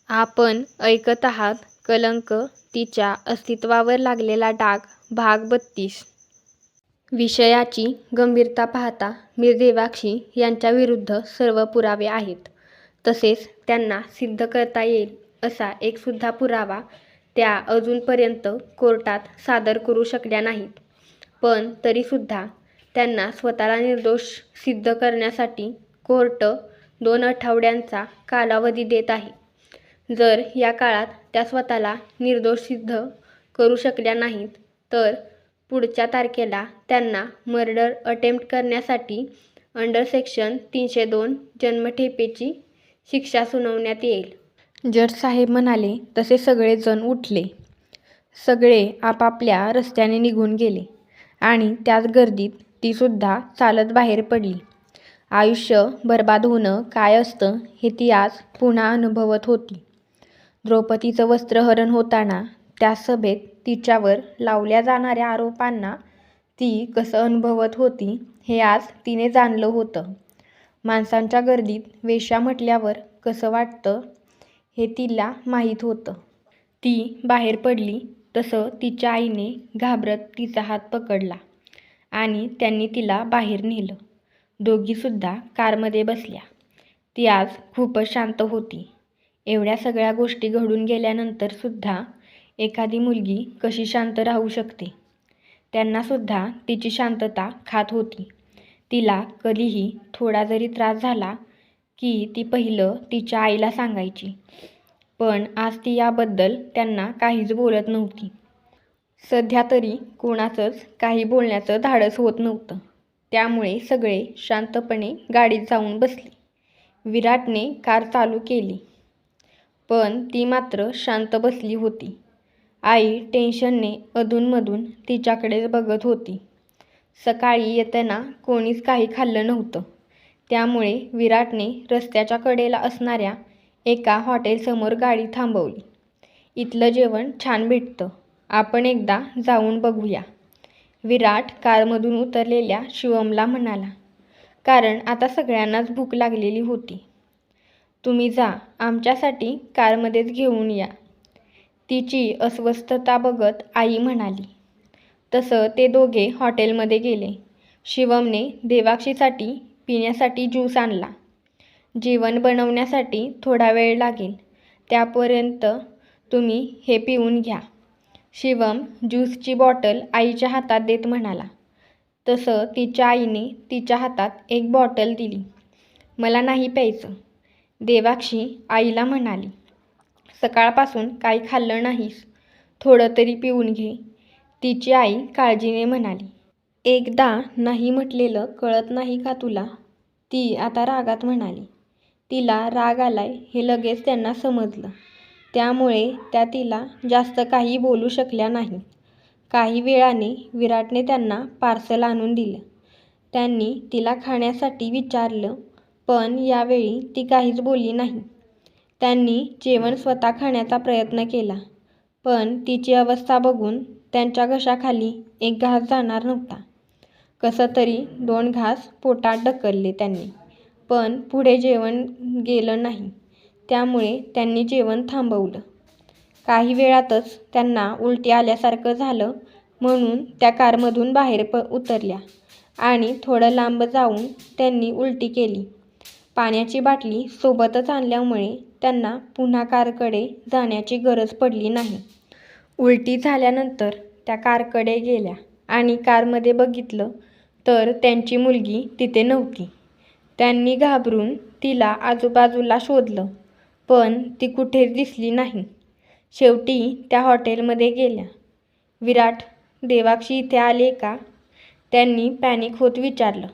आपण ऐकत आहात कलंक तिच्या अस्तित्वावर लागलेला डाग भाग 32. विषयाची गंभीरता पाहता मीर देवाक्षी यांच्याविरुद्ध सर्व पुरावे आहेत. तसेच त्यांना सिद्ध करता येईल असा एकसुद्धा पुरावा त्या अजूनपर्यंत कोर्टात सादर करू शकल्या नाहीत. पण तरीसुद्धा त्यांना स्वतःला निर्दोष सिद्ध करण्यासाठी कोर्ट 2 आठवड्यांचा कालावधी देत आहे. जर या काळात त्या स्वतःला निर्दोष सिद्ध करू शकल्या नाहीत तर पुढच्या तारखेला त्यांना मर्डर अटेम्प्ट करण्यासाठी अंडर सेक्शन 302 जन्मठेपेची शिक्षा सुनावण्यात येईल. जज साहेब म्हणाले तसे सगळे जण उठले. सगळे आपापल्या रस्त्याने निघून गेले आणि त्याच गर्दीत ती सुद्धा चालत बाहेर पडली. आयुष्य बर्बाद होणं काय असतं हे ती आज पुन्हा अनुभवत होती. द्रौपदीचं वस्त्रहरण होताना त्या सभेत तिच्यावर लावल्या जाणाऱ्या आरोपांना ती कसं अनुभवत होती हे आज तिने जाणलं होतं. माणसांच्या गर्दीत वेश्या म्हटल्यावर कसं वाटतं हे तिला माहीत होतं. ती बाहेर पडली तसं तिच्या आईने घाबरत तिचा हात पकडला आणि त्यांनी तिला बाहेर नेलं. दोघीसुद्धा कारमध्ये बसल्या. ती आज खूपच शांत होती. एवढ्या सगळ्या गोष्टी घडून गेल्यानंतर सुद्धा एखादी मुलगी कशी शांत राहू शकते? त्यांनासुद्धा तिची शांतता खात होती. तिला कधीही थोडा जरी त्रास झाला की ती पहिलं तिच्या आईला सांगायची. पण आज ती याबद्दल त्यांना काहीच बोलत नव्हती. सध्या तरी कोणाचंच काही बोलण्याचं धाडस होत नव्हतं. त्यामुळे सगळे शांतपणे गाडीत जाऊन बसले. विराटने कार चालू केली. पण ती मात्र शांत बसली होती. आई टेन्शनने अधूनमधून तिच्याकडेच बघत होती. सकाळी येताना कोणीच काही खाल्लं नव्हतं. त्यामुळे विराटने रस्त्याच्या कडेला असणाऱ्या एका हॉटेलसमोर गाडी थांबवली. इथलं जेवण छान भेटतं, आपण एकदा जाऊन बघूया, विराट कारमधून उतरलेल्या शिवमला म्हणाला. कारण आता सगळ्यांनाच भूक लागलेली होती. तुम्ही जा, आमच्यासाठी कारमध्येच घेऊन या, तिची अस्वस्थता बघत आई म्हणाली. तसं ते दोघे हॉटेलमध्ये गेले. शिवमने देवाक्षीसाठी पिण्यासाठी ज्यूस आणला. जेवण बनवण्यासाठी थोडा वेळ लागेल, त्यापर्यंत तुम्ही हे पिऊन घ्या, शिवम ज्यूसची बॉटल आईच्या हातात देत म्हणाला. तसं तिच्या आईने तिच्या हातात एक बॉटल दिली. मला नाही प्यायचं, देवाक्षी आईला म्हणाली. सकाळपासून काही खाल्लं नाहीस, थोडं तरी पिऊन घे, तिची आई काळजीने म्हणाली. एकदा नाही म्हटलेलं कळत नाही का तुला, ती आता रागात म्हणाली. तिला राग आलाय हे लगेच त्यांना समजलं. त्यामुळे त्या तिला जास्त काही बोलू शकल्या नाहीत. काही वेळाने विराटने त्यांना पार्सल आणून दिलं. त्यांनी तिला खाण्यासाठी विचारलं पण यावेळी ती काहीच बोलली नाही. त्यांनी जेवण स्वतः खाण्याचा प्रयत्न केला पण तिची अवस्था बघून त्यांच्या घशाखाली एक घास जाणार नव्हता. कसं तरी 2 घास पोटात ढकलले त्यांनी, पण पुढे जेवण गेलं नाही. त्यामुळे त्यांनी जेवण थांबवलं. काही वेळातच त्यांना उलटी आल्यासारखं झालं म्हणून त्या कारमधून बाहेर उतरल्या आणि थोडं लांब जाऊन त्यांनी उलटी केली. पाण्याची बाटली सोबतच आणल्यामुळे त्यांना पुन्हा कारकडे जाण्याची गरज पडली नाही. उलटी झाल्यानंतर त्या कारकडे गेल्या आणि कारमध्ये बघितलं तर त्यांची मुलगी तिथे नव्हती. त्यांनी घाबरून तिला आजूबाजूला शोधलं पण ती कुठेच दिसली नाही. शेवटी त्या हॉटेलमध्ये गेल्या. विराट, देवाक्षी इथे आले का, त्यांनी पॅनिक होत विचारलं.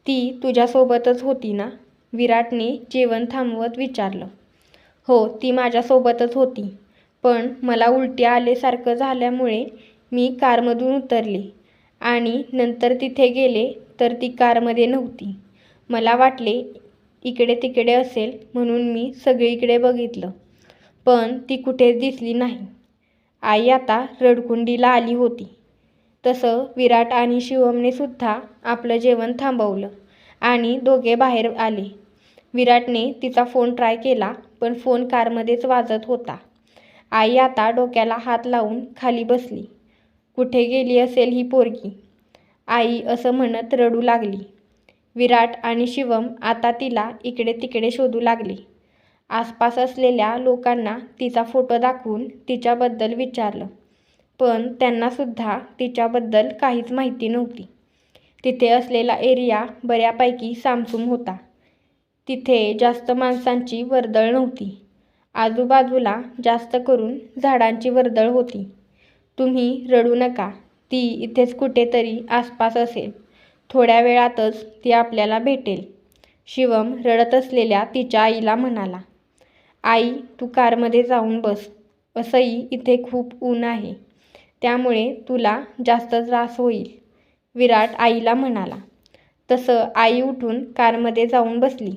ती तुझ्यासोबतच होती ना, विराटने जेवण थांबवत विचारलं. हो, ती माझ्यासोबतच होती, पण मला उलटी आल्यासारखं झाल्यामुळे मी कारमधून उतरले आणि नंतर तिथे गेले तर ती कारमध्ये नव्हती. मला वाटले इकडे तिकडे असेल म्हणून मी सगळीकडे बघितलं पण ती कुठेच दिसली नाही. आई आता रडकुंडीला आली होती. तसं विराट आणि शिवमने सुद्धा आपलं जेवण थांबवलं आणि दोघे बाहेर आले. विराटने तिचा फोन ट्राय केला पण फोन कारमध्येच वाजत होता. आई आता डोक्याला हात लावून खाली बसली. कुठे गेली असेल ही पोरगी? आई असं म्हणत रडू लागली. विराट आणि शिवम आता तिला इकडे तिकडे शोधू लागले. आसपास असलेल्या लोकांना तिचा फोटो दाखवून तिच्याबद्दल विचारलं, पण त्यांनासुद्धा तिच्याबद्दल काहीच माहिती नव्हती. तिथे असलेला एरिया बऱ्यापैकी सामसूम होता. तिथे जास्त माणसांची वर्दळ नव्हती. आजूबाजूला जास्त करून झाडांची वर्दळ होती. तुम्ही रडू नका, ती इथेच कुठेतरी आसपास असेल. थोड्या वेळातच ती आपल्याला भेटेल, शिवम रडत असलेल्या तिच्या आईला म्हणाला. आई, तू कारमध्ये जाऊन बस. असंही इथे खूप ऊन आहे, त्यामुळे तुला जास्त त्रास होईल, विराट आईला म्हणाला. तसं आई उठून कारमध्ये जाऊन बसली.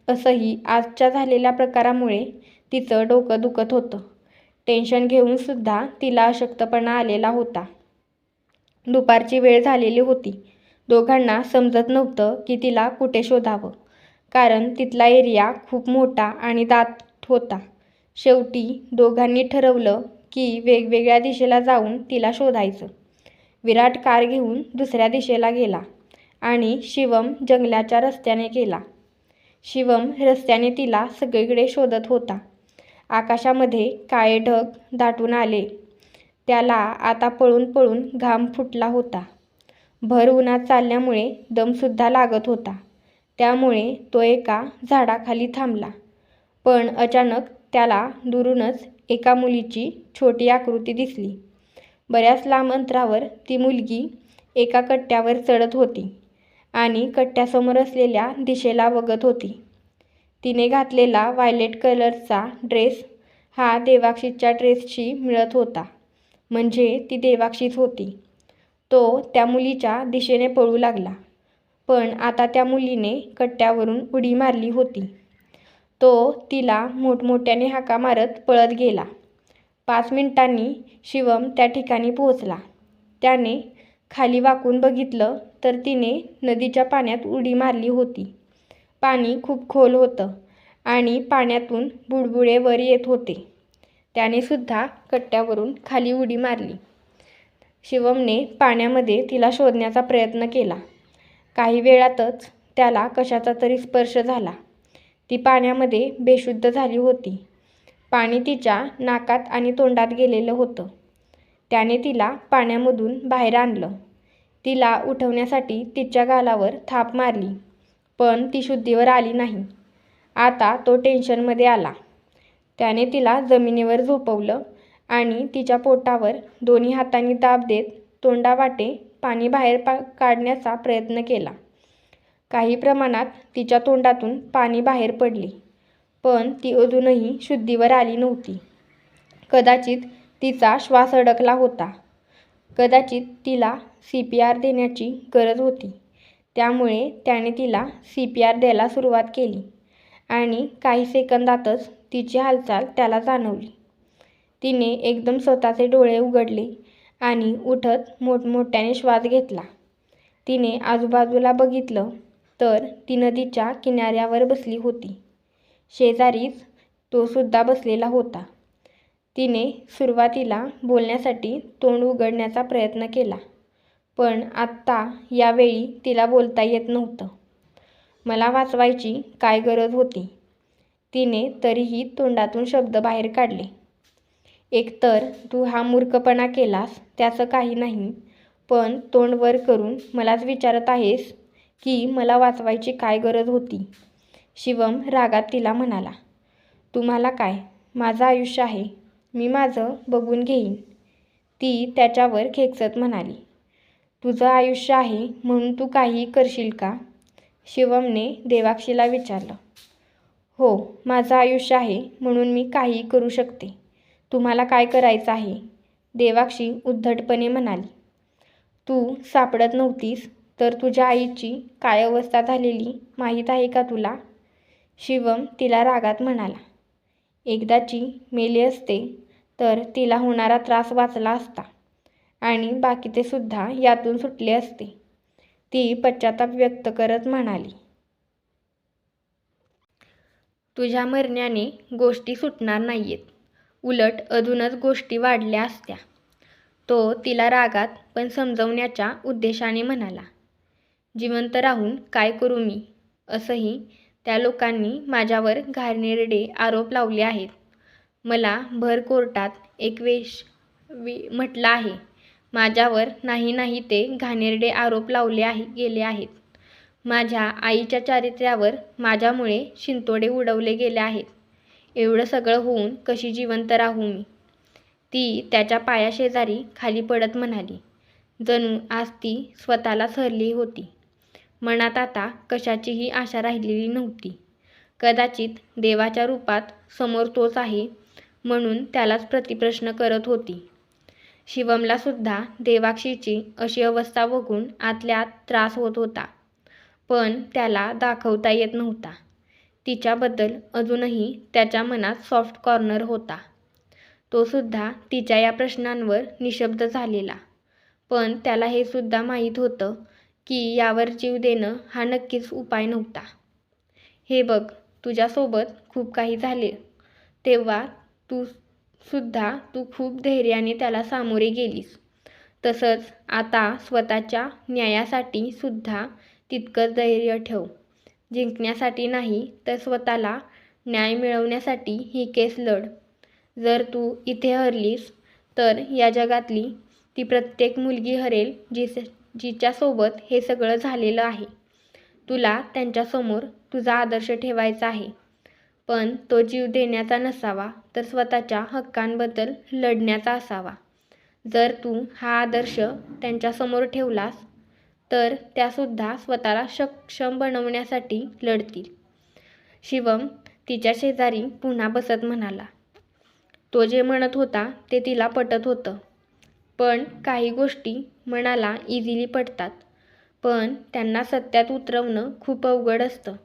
असंही आजच्या झालेल्या प्रकारामुळे तिचं डोकं दुखत होतं. टेन्शन घेऊनसुद्धा तिला अशक्तपणा आलेला होता. दुपारची वेळ झालेली होती. दोघांना समजत नव्हतं की तिला कुठे शोधावं, कारण तिथला एरिया खूप मोठा आणि दाट होता. शेवटी दोघांनी ठरवलं की वेगवेगळ्या दिशेला जाऊन तिला शोधायचं. विराट कार घेऊन दुसऱ्या दिशेला गेला आणि शिवम जंगलाच्या रस्त्याने गेला. शिवम रस्त्याने तिला सगळीकडे शोधत होता. आकाशामध्ये काळे ढग दाटून आले. त्याला आता पळून पळून घाम फुटला होता. भर उन्हात चालल्यामुळे दमसुद्धा लागत होता. त्यामुळे तो एका झाडाखाली थांबला. पण अचानक त्याला दुरूनच एका मुलीची छोटी आकृती दिसली. बऱ्याच लांब अंतरावर ती मुलगी एका कट्ट्यावर चढत होती आणि कट्ट्यासमोर असलेल्या दिशेला बघत होती. तिने घातलेला व्हायलेट कलरचा ड्रेस हा देवाक्षीच्या ड्रेसशी मिळत होता. म्हणजे ती देवाक्षीच होती. तो त्या मुलीच्या दिशेने पळू लागला, पण आता त्या मुलीने कट्ट्यावरून उडी मारली होती. तो तिला मोठमोठ्याने हाका मारत पळत गेला. 5 मिनिटांनी शिवम त्या ठिकाणी पोहोचला. त्याने खाली वाकून बघितलं तर तिने नदीच्या पाण्यात उडी मारली होती. पाणी खूप खोल होतं आणि पाण्यातून बुडबुडे वर येत होते. त्याने सुद्धा कट्ट्यावरून खाली उडी मारली. शिवमने पाण्यामध्ये तिला शोधण्याचा प्रयत्न केला. काही वेळातच त्याला कशाचा तरी स्पर्श झाला. ती पाण्यामध्ये बेशुद्ध झाली होती. पाणी तिच्या नाकात आणि तोंडात गेलेलं होतं. त्याने तिला पाण्यामधून बाहेर आणलं. तिला उठवण्यासाठी तिच्या गालावर थाप मारली, पण ती शुद्धीवर आली नाही. आता तो टेन्शनमध्ये आला. त्याने तिला जमिनीवर झोपवलं आणि तिच्या पोटावर दोन्ही हातांनी दाब देत तोंडावाटे पाणी बाहेर काढण्याचा प्रयत्न केला. काही प्रमाणात तिच्या तोंडातून पाणी बाहेर पडले, पण ती अजूनही शुद्धीवर आली नव्हती. कदाचित तिचा श्वास अडकला होता. कदाचित तिला CPR देण्याची गरज होती. त्यामुळे त्याने तिला CPR द्यायला सुरुवात केली आणि काही सेकंदातच तिची हालचाल त्याला जाणवली. तिने एकदम स्वतःचे डोळे उघडले आणि उठत मोठमोठ्याने श्वास घेतला. तिने आजूबाजूला बघितलं तर ती नदीच्या किनाऱ्यावर बसली होती. शेजारीच तो सुद्धा बसलेला होता. तिने सुरुवातीला बोलण्यासाठी तोंड उघडण्याचा प्रयत्न केला, पण आत्ता यावेळी तिला बोलता येत नव्हतं. मला वाचवायची काय गरज होती? तिने तरीही तोंडातून शब्द बाहेर काढले. एकतर तू हा मूर्खपणा केलास त्याचं काही नाही, पण तोंड वर करून मलाच विचारत आहेस की मला वाचवायची काय गरज होती? शिवम रागात तिला म्हणाला. तुम्हाला काय? माझं आयुष्य आहे, मी माझं बघून घेईन, ती त्याच्यावर खेकसत म्हणाली. तुझं आयुष्य आहे म्हणून तू काहीही करशील का? शिवमने देवाक्षीला विचारलं. हो, माझं आयुष्य आहे म्हणून मी काहीही करू शकते. तुम्हाला काय करायचं आहे? देवाक्षी उद्धटपणे म्हणाली. तू सापडत नव्हतीस तर तुझ्या आईची काय अवस्था झालेली माहीत आहे का तुला? शिवम तिला रागात म्हणाला. एकदाची मेली असते तर तिला होणारा त्रास वाचला असता आणि बाकीचे सुद्धा यातून सुटले असते, ती पश्चाताप व्यक्त करत म्हणाली. तुझ्या मरण्याने गोष्टी सुटणार नाहीयेत. उलट अजूनच गोष्टी वाढल्या असत्या. तो तिला रागात पण समजवण्याच्या उद्देशाने म्हणाला. जिवंत राहून काय करू मी? असंही त्या लोकांनी माझ्यावर घाणेरडे आरोप लावले आहेत. मला भर कोर्टात एक म्हटलं आहे. माझ्यावर नाही ते घाणेरडे आरोप लावले गेले आहेत. माझ्या आईच्या चारित्र्यावर माझ्यामुळे शिंतोडे उडवले गेले आहेत. एवढं सगळं होऊन कशी जिवंत राहू मी? ती त्याच्या पायाशेजारी खाली पडत म्हणाली. जणू आज ती स्वतःलाच हरली होती. मनात आता कशाचीही आशा राहिलेली नव्हती. कदाचित देवाच्या रूपात समोर तोच आहे म्हणून त्यालाच प्रतिप्रश्न करत होती. शिवमला सुद्धा देवाक्षीची अशी अवस्था बघून आतल्या आत त्रास होत होता. पण त्याला दाखवता येत नव्हता. तिच्याबद्दल अजूनही त्याच्या मनात सॉफ्ट कॉर्नर होता. तो सुद्धा तिच्या या प्रश्नांवर निशब्द झालेला. पण त्याला हे सुद्धा माहीत होतं की यावर जीव देणं हा नक्कीच उपाय नव्हता. हे बघ, तुझ्यासोबत खूप काही झाले तेव्हा तू खूप धैर्याने त्याला सामोरे गेलीस. तसंच आता स्वतःच्या न्यायासाठी सुद्धा तितकंच धैर्य ठेव. जिंकण्यासाठी नाही तर स्वतःला न्याय मिळवण्यासाठी ही केस लढ. जर तू इथे हरलीस तर या जगातली ती प्रत्येक मुलगी हरेल जिच्यासोबत हे सगळं झालेलं आहे. तुला त्यांच्यासमोर तुझा आदर्श ठेवायचा आहे. पण तो जीव देण्याचा नसावा तर स्वतःच्या हक्कांबद्दल लढण्याचा असावा. जर तू हा आदर्श त्यांच्यासमोर ठेवलास तर त्यासुद्धा स्वतःला सक्षम बनवण्यासाठी लढतील. शिवम तिच्या शेजारी पुन्हा बसत म्हणाला. तो जे म्हणत होता ते तिला पटत होतं. पण काही गोष्टी मनाला इझिली पटतात. पण त्यांना सत्यात उतरवणं खूप अवघड असतं.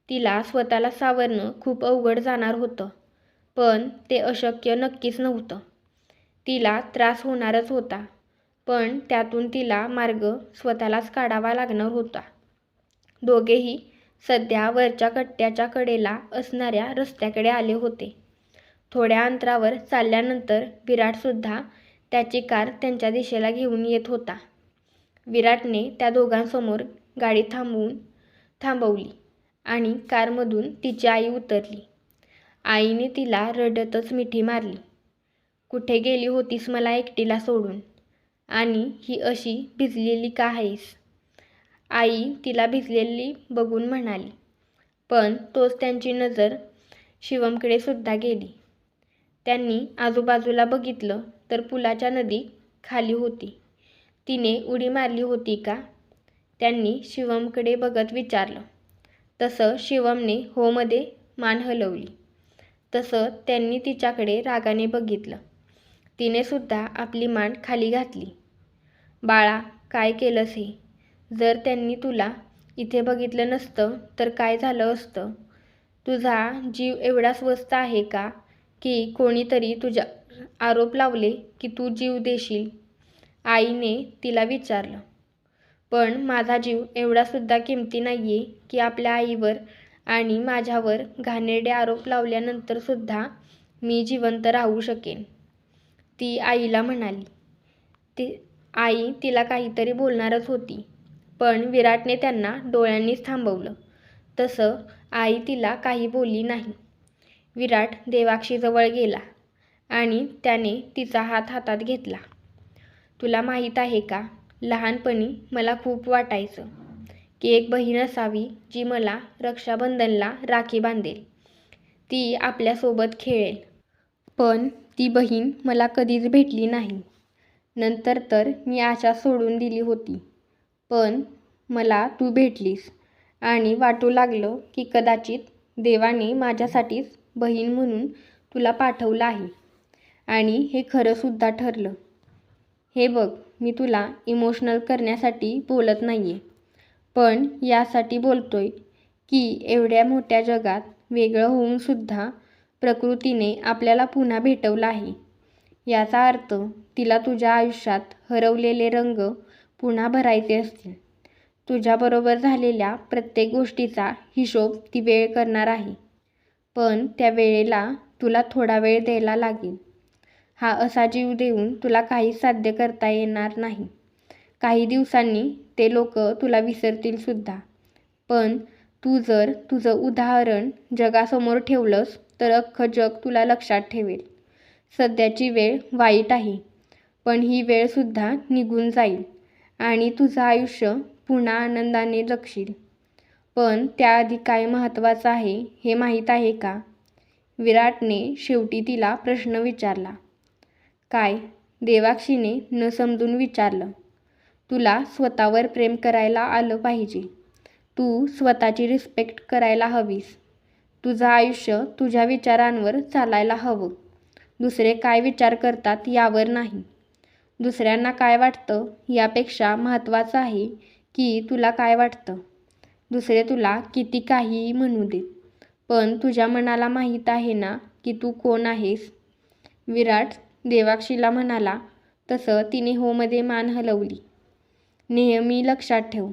तिला स्वतःला सावरणं खूप अवघड जाणार होतं. पण ते अशक्य नक्कीच नव्हतं. तिला त्रास होणारच होता. पण त्यातून तिला मार्ग स्वतःलाच काढावा लागणार होता. दोघेही सध्या वरच्या कट्ट्याच्या कडेला असणाऱ्या रस्त्याकडे आले होते. थोड्या अंतरावर चालल्यानंतर विराटसुद्धा त्याची कार त्यांच्या दिशेला घेऊन येत होता. विराटने त्या दोघांसमोर गाडी थांबवली आणि कारमधून तिची आई उतरली. आईने तिला रडतच मिठी मारली. कुठे गेली होतीस मला एकटीला सोडून? आणि ही अशी भिजलेली का आहेस? आई तिला भिजलेली बघून म्हणाली. पण तोच त्यांची नजर शिवमकडे सुद्धा गेली. त्यांनी आजूबाजूला बघितलं तर पुलाच्या नदी खाली होती. तिने उडी मारली होती का? त्यांनी शिवमकडे बघत विचारलं. तसं शिवमने हो मध्ये मान हलवली. तसं त्यांनी तिच्याकडे रागाने बघितलं. तिने सुद्धा आपली मान खाली घातली. बाळा, काय केलंस हे? जर त्यांनी तुला इथे बघितलं नसतं तर काय झालं असतं? तुझा जीव एवढा स्वस्त आहे का की कोणीतरी तुझ्या आरोप लावले की तू जीव देशील? आईने तिला विचारलं. पण माझा जीव एवढा सुद्धा किमती नाहीये की आपल्या आईवर आणि माझ्यावर घाणेरडे आरोप लावल्यानंतर सुद्धा मी जिवंत राहू शकेन, ती आईला म्हणाली. आई तिला काहीतरी बोलणारच होती. पण विराटने त्यांना डोळ्यांनीच थांबवलं. तसं आई तिला काही बोलली नाही. विराट देवाक्षीजवळ गेला आणि त्याने तिचा हात हातात घेतला. तुला माहीत आहे का, लहानपणी मला खूप वाटायचं की एक बहीण असावी जी मला रक्षाबंधनला राखी बांधेल, ती आपल्यासोबत खेळेल. पण ती बहीण मला कधीच भेटली नाही. नंतर तर मी आशा सोडून दिली होती. पण मला तू भेटलीस आणि वाटू लागलं की कदाचित देवाने माझ्यासाठीच बहीण म्हणून तुला पाठवलं आहे. आणि हे खरंसुद्धा ठरलं. हे बघ, मी तुला इमोशनल करण्यासाठी बोलत नाहीये. पण यासाठी बोलतोय की एवढ्या मोठ्या जगात वेगळं होऊन सुद्धा प्रकृतीने आपल्याला पुन्हा भेटवलं आहे. याचा अर्थ तिला तुझ्या आयुष्यात हरवलेले रंग पुन्हा भरायचे असतील. तुझ्याबरोबर झालेल्या प्रत्येक गोष्टीचा हिशोब ती वेळ करणार आहे. पण त्या वेळेला तुला थोडा वेळ द्यायला लागेल. हा असा जीव देऊन तुला काहीच साध्य करता येणार नाही. काही दिवसांनी ते लोक तुला विसरतील सुद्धा. पण तू जर तुझं उदाहरण जगासमोर ठेवलंस तर अख्खं जग तुला लक्षात ठेवेल. सध्याची वेळ वाईट आहे, पण ही वेळसुद्धा निघून जाईल आणि तुझं आयुष्य पुन्हा आनंदाने जगशील. पण त्याआधी काय महत्त्वाचं आहे हे माहीत आहे का? विराटने शेवटी तिला प्रश्न विचारला. काय? देवाक्षीने न समजून विचारलं. तुला स्वतःवर प्रेम करायला आलं पाहिजे. तू स्वतःची रिस्पेक्ट करायला हवीस. तुझं आयुष्य तुझ्या विचारांवर चालायला हवं. दुसरे काय विचार करतात यावर नाही. दुसऱ्यांना काय वाटतं यापेक्षा महत्त्वाचं आहे की तुला काय वाटतं. दुसरे तुला किती काहीही म्हणू देत, पण तुझ्या मनाला माहीत आहे ना की तू कोण आहेस? विराट देवाक्षीला म्हणाला. तसं तिने होमध्ये मान हलवली. नेहमी लक्षात ठेव,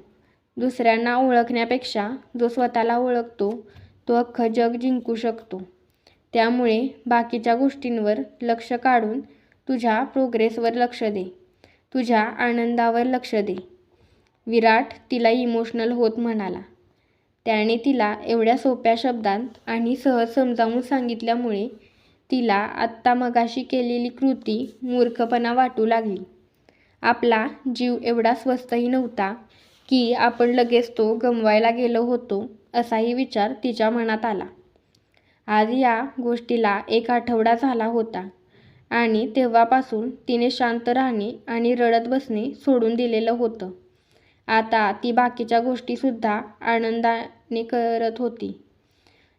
दुसऱ्यांना ओळखण्यापेक्षा जो स्वतःला ओळखतो तो अख्खं जग जिंकू शकतो. त्यामुळे बाकीच्या गोष्टींवर लक्ष काढून तुझ्या प्रोग्रेसवर लक्ष दे. तुझ्या आनंदावर लक्ष दे. विराट तिला इमोशनल होत म्हणाला. त्याने तिला एवढ्या सोप्या शब्दांत आणि सहज समजावून सांगितल्यामुळे तिला आत्ता मगाशी केलेली कृती मूर्खपणा वाटू लागली. आपला जीव एवढा स्वस्तही नव्हता की आपण लगेच तो गमवायला गेलो होतो असाही विचार तिच्या मनात आला. आज या गोष्टीला 1 आठवडा झाला होता आणि तेव्हापासून तिने शांत राहणे आणि रडत बसणे सोडून दिलेलं होतं. आता ती बाकीच्या गोष्टीसुद्धा आनंदाने करत होती.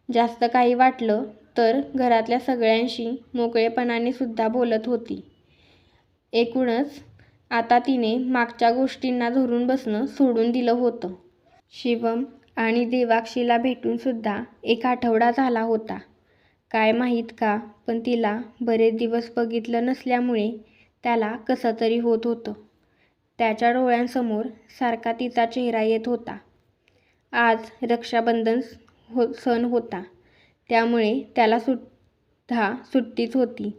जास्त काही वाटलं तर घरातल्या सगळ्यांशी मोकळेपणाने सुद्धा बोलत होती. एकूणच आता तिने मागच्या गोष्टींना धरून बसणं सोडून दिलं होतं. शिवम आणि देवाक्षीला भेटून सुद्धा 1 आठवडा झाला होता. काय माहीत का, पण तिला बरेच दिवस बघितलं नसल्यामुळे त्याला कसं तरी होत होतं. त्याच्या डोळ्यांसमोर सारखा तिचा चेहरा येत होता. आज रक्षाबंधन सण होता, त्यामुळे त्याला सुद्धा सुट्टीच होती.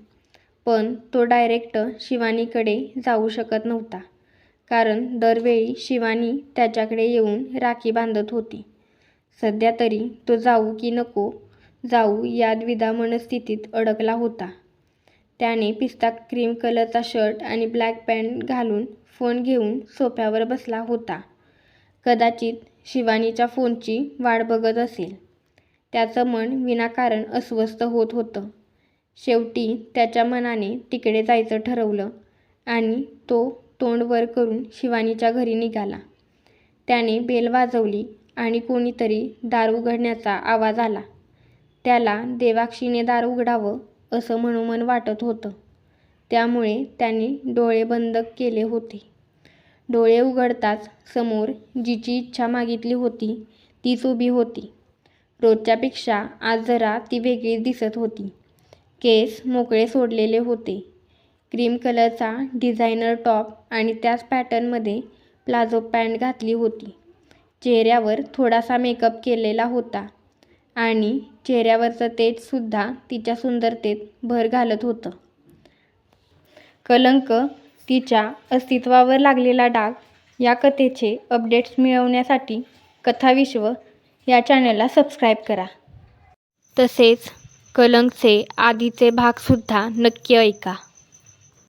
पण तो डायरेक्ट शिवानीकडे जाऊ शकत नव्हता, कारण दरवेळी शिवानी त्याच्याकडे येऊन राखी बांधत होती. सध्या तरी तो जाऊ की नको जाऊ या द्विधा मनस्थितीत अडकला होता. त्याने पिस्ता क्रीम कलरचा शर्ट आणि ब्लॅक पॅन्ट घालून फोन घेऊन सोफ्यावर बसला होता. कदाचित शिवानीच्या फोनची वाट बघत असेल. त्याचं मन विनाकारण अस्वस्थ होत होतं. शेवटी त्याच्या मनाने तिकडे जायचं ठरवलं आणि तो तोंड वर करून शिवानीच्या घरी निघाला. त्याने बेल वाजवली आणि कोणीतरी दार उघडण्याचा आवाज आला. त्याला देवाक्षीने दार उघडावं असं मनोमन वाटत होतं. त्यामुळे त्याने डोळे बंद केले होते. डोळे उघडताच समोर जिची इच्छा मागितली होती तीच उभी होती. रोजच्यापेक्षा आज जरा ती वेगळीच दिसत होती. केस मोकळे सोडलेले होते. क्रीम कलरचा डिझायनर टॉप आणि त्याच पॅटर्नमध्ये प्लाझो पॅन्ट घातली होती. चेहऱ्यावर थोडासा मेकअप केलेला होता आणि चेहऱ्यावरचं तेजसुद्धा तिच्या सुंदरतेत भर घालत होतं. कलंक, तिच्या अस्तित्वावर लागलेला डाग या कथेचे अपडेट्स मिळवण्यासाठी कथाविश्व या चॅनलला सबस्क्राईब करा. तसेच कलंकचे आधीचे भागसुद्धा नक्की ऐका.